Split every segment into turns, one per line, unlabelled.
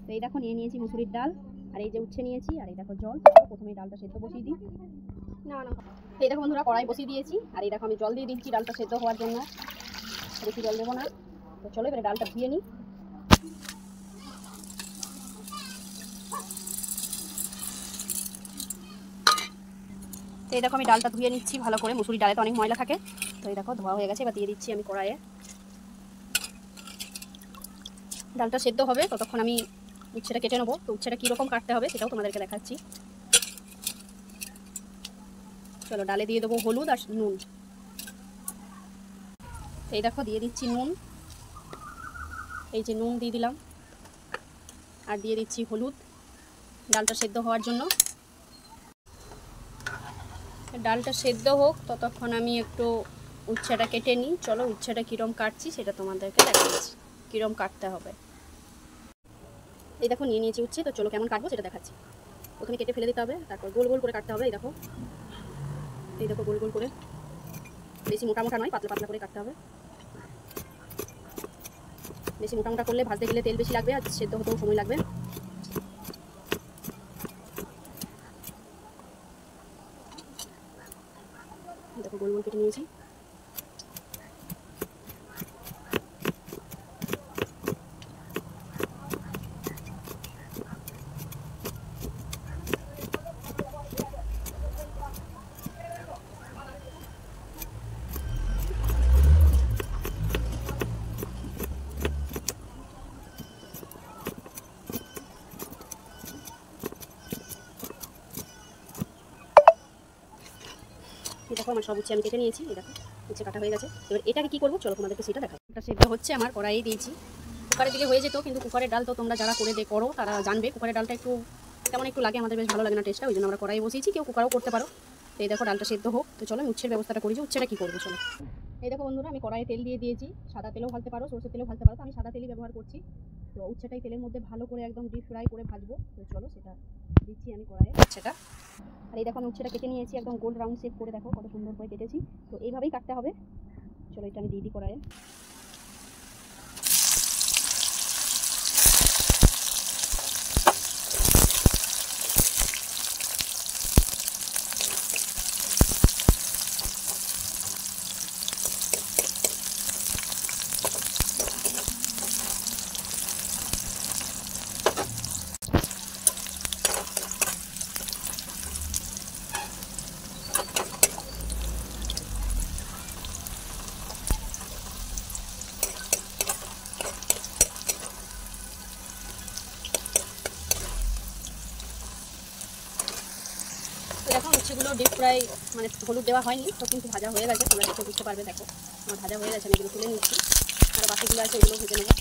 তো এই দেখো নিয়ে নিয়েছি মুসুরির ডাল, আর এই যে উচ্ছে নিয়েছি, আর এই দেখো জল। প্রথমে ডালটা সেদ্ধ বসিয়ে দিই। না না, এই দেখো বন্ধুরা কড়াই বসিয়ে দিয়েছি, আর এই দেখো আমি জল দিয়ে দিচ্ছি ডালটা সেদ্ধ হওয়ার জন্য, বেশি জল দেবো না। তো চলো এবারে ডালটা ধুয়ে নিই। তো এই দেখো আমি ডালটা ধুয়ে নিচ্ছি ভালো করে, মুসুরি ডালে তো অনেক ময়লা থাকে। তো এই দেখো ধোয়া হয়ে গেছে, এবার দিয়ে দিচ্ছি আমি কড়াইয়ে। ডালটা সেদ্ধ হবে ততক্ষণ আমি উচ্ছেটা কেটে নেবো। তো উচ্ছেটা কীরকম কাটতে হবে সেটাও তোমাদেরকে দেখাচ্ছি। চলো ডালে দিয়ে দেবো হলুদ আর নুন। এই দেখো দিয়ে দিচ্ছি নুন, এই যে নুন দিয়ে দিলাম, আর দিয়ে দিচ্ছি হলুদ ডালটা সেদ্ধ হওয়ার জন্য। ডালটা সেদ্ধ হোক ততক্ষণ আমি একটু উচ্ছেটা কেটে নিই। চলো উচ্ছেটা কীরকম কাটছি সেটা তোমাদেরকে দেখাচ্ছি, কীরকম কাটতে হবে। এই দেখো নিয়ে নিয়েছি উচ্ছে, তো চলো কেমন কাটবো সেটা দেখাচ্ছি। প্রথমে কেটে ফেলে দিতে হবে, তারপর গোল গোল করে কাটতে হবে। এই দেখো গোল গোল করে, বেশি মোটা মোটা নয়, পাতলা পাতলা করে কাটতে হবে। বেশি মোটা মোটা করলে ভাজতে গেলে তেল বেশি লাগবে, আর সেদ্ধ হতেও সময় লাগবে। দেখো গোল গোল কেটে নিয়েছি। দেখো আমার সব উচ্ছে আমি কেটে নিয়েছি। এই দেখো উচ্ছে কাটা হয়ে গেছে। এবার এটাকে কি করবো চলো তোমাদেরকে সেটা দেখাবো। এটা সেদ্ধ হচ্ছে আমার কড়াইয়ে দিয়েছি। কুকারে দিলে হয়ে যেত, কিন্তু কুকারের ডাল তো তোমরা যারা করো তারা জানবে কুকারের ডালটা একটু কেমন একটু লাগে, আমাদের বেশ ভালো লাগে না টেস্টটা, ওই জন্য আমরা কড়াইয়ে বসিয়েছি। কেউ কুকারেও করতে পারো। তো এই দেখো ডালটা সেদ্ধ হোক। তো চলো আমি উচ্ছের ব্যবস্থাটা করি, যে উচ্ছেটা কী করবো চলো। এই দেখো বন্ধুরা আমি কড়াইয়ে তেল দিয়ে দিয়েছি। সাদা তেলেও ভাজতে পারো, সরষের তেলেও ভাজতে পারো, তো আমি সাদা তেলই ব্যবহার করছি। তো উচ্ছেটাই তেলের মধ্যে ভালো করে একদম ডিপ ফ্রাই করে ভাজবো। তো চলো সেটা দিচ্ছি আমি কড়াইয়ে উচ্ছেটা। আর এই দেখো আমি উচ্ছেটা কেটে নিয়েছি একদম গোল রাউন্ড শেপ করে, দেখো কত সুন্দর করে কেটেছি। তো এইভাবেই কাটতে হবে। চলো এটা আমি দিয়ে দিই কড়াইয়ে। দেখো উচ্ছেগুলো ডিপ ফ্রাই মানে হলুদ দেওয়া হয়নি, তো কিন্তু ভাজা হয়ে গেছে, তোমরা দেখে বুঝতে পারবে। দেখো আমার ভাজা হয়ে গেছে, আমি এগুলো তুলে নিচ্ছি। আর বাকিগুলো আছে এগুলো ভেজে নেবো।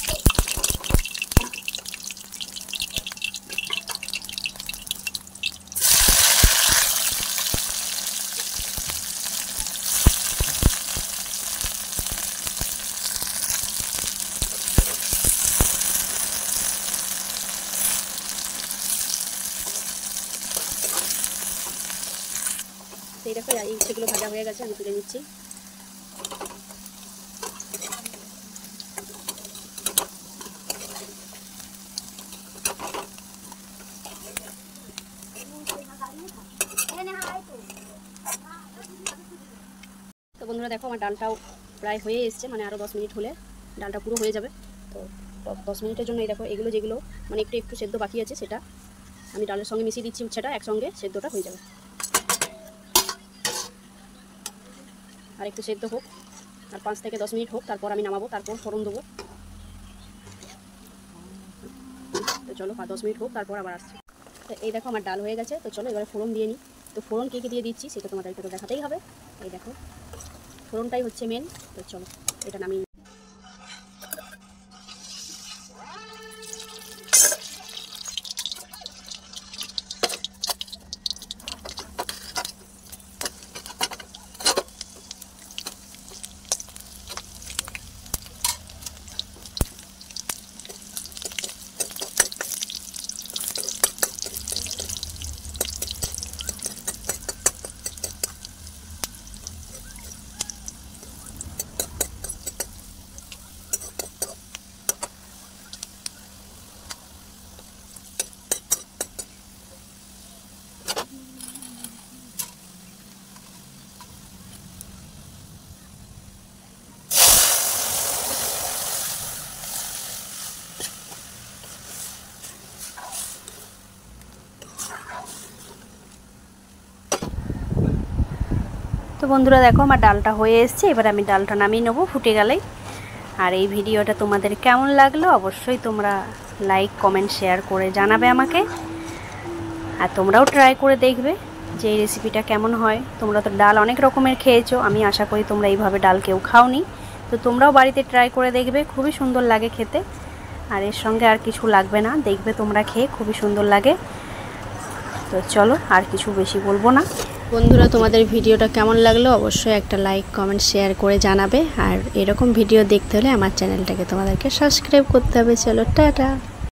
এই দেখো এই উচ্ছেগুলো ভাজা হয়ে গেছে, আমি তুলে নিচ্ছি। তো বন্ধুরা দেখো আমার ডালটাও প্রায় হয়ে এসছে, মানে আরও 10 মিনিট হলে ডালটা পুরো হয়ে যাবে। তো 10 মিনিটের জন্য এই দেখো এগুলো যেগুলো মানে একটু একটু সেদ্ধ বাকি আছে সেটা আমি ডালের সঙ্গে মিশিয়ে দিচ্ছি, উচ্ছেটা একসঙ্গে সেদ্ধটা হয়ে যাবে। আর একটু সেদ্ধ হোক, আর 5 থেকে 10 মিনিট হোক, তারপর আমি নামাবো, তারপর ফোড়ন দেবো। তো চলো 10 মিনিট হোক, তারপর আবার আসছি। তো এই দেখো আমার ডাল হয়ে গেছে। তো চলো এবারে ফোড়ন দিয়ে নিই। তো ফোড়ন কে দিয়ে দিচ্ছি সেটা তোমাদেরকে তো দেখাতেই হবে। এই দেখো ফোড়নটাই হচ্ছে মেন। তো চলো এটা নামিয়ে। তো বন্ধুরা দেখো আমার ডালটা হয়ে এসছে, এবার আমি ডালটা নামিয়ে নেবো ফুটে গেলেই। আর এই ভিডিওটা তোমাদের কেমন লাগলো অবশ্যই তোমরা লাইক কমেন্ট শেয়ার করে জানাবে আমাকে। আর তোমরাও ট্রাই করে দেখবে যে এই রেসিপিটা কেমন হয়। তোমরা তো ডাল অনেক রকমের খেয়েছো, আমি আশা করি তোমরা এইভাবে ডাল কেউ খাওনি। তো তোমরাও বাড়িতে ট্রাই করে দেখবে, খুবই সুন্দর লাগে খেতে। আর এর সঙ্গে আর কিছু লাগবে না, দেখবে তোমরা খেয়ে খুবই সুন্দর লাগে। তো চলো আর কিছু বেশি বলবো না। বন্ধুরা তোমাদের ভিডিওটা কেমন লাগলো অবশ্যই একটা লাইক কমেন্ট শেয়ার করে জানাবে। আর এরকম ভিডিও দেখতে হলে আমার চ্যানেলটাকে তোমাদেরকে সাবস্ক্রাইব করতে হবে। চলো টাটা।